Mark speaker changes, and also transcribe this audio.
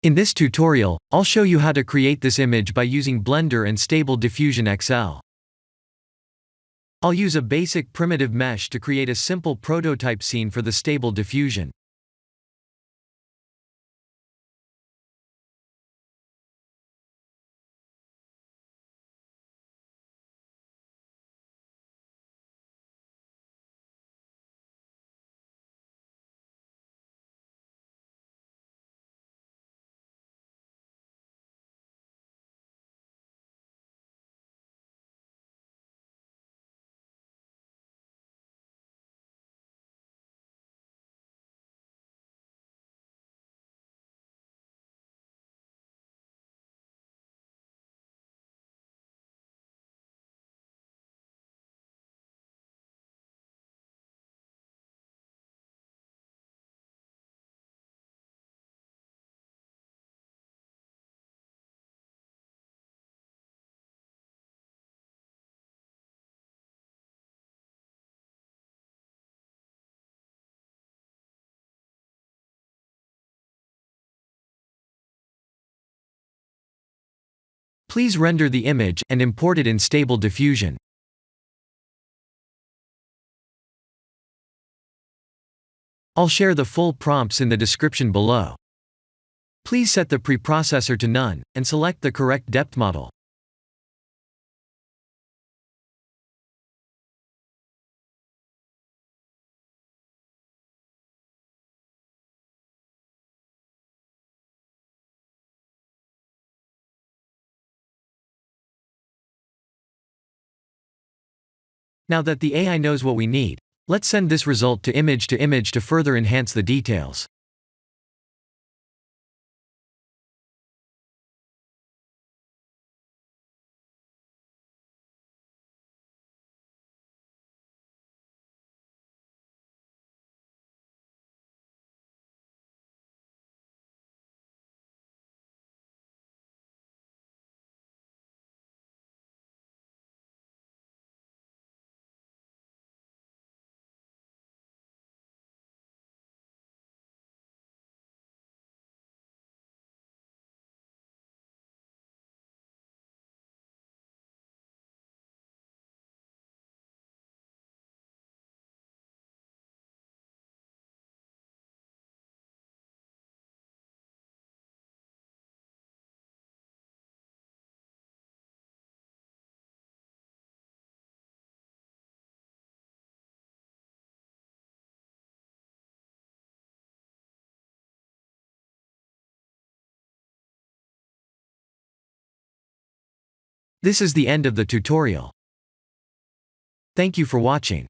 Speaker 1: In this tutorial, I'll show you how to create this image by using Blender and Stable Diffusion XL. I'll use a basic primitive mesh to create a simple prototype scene for the Stable Diffusion. Please render the image and import it in Stable Diffusion. I'll share the full prompts in the description below. Please set the preprocessor to none, and select the correct depth model. Now that the AI knows what we need, let's send this result to image to further enhance the details. This is the end of the tutorial. Thank you for watching.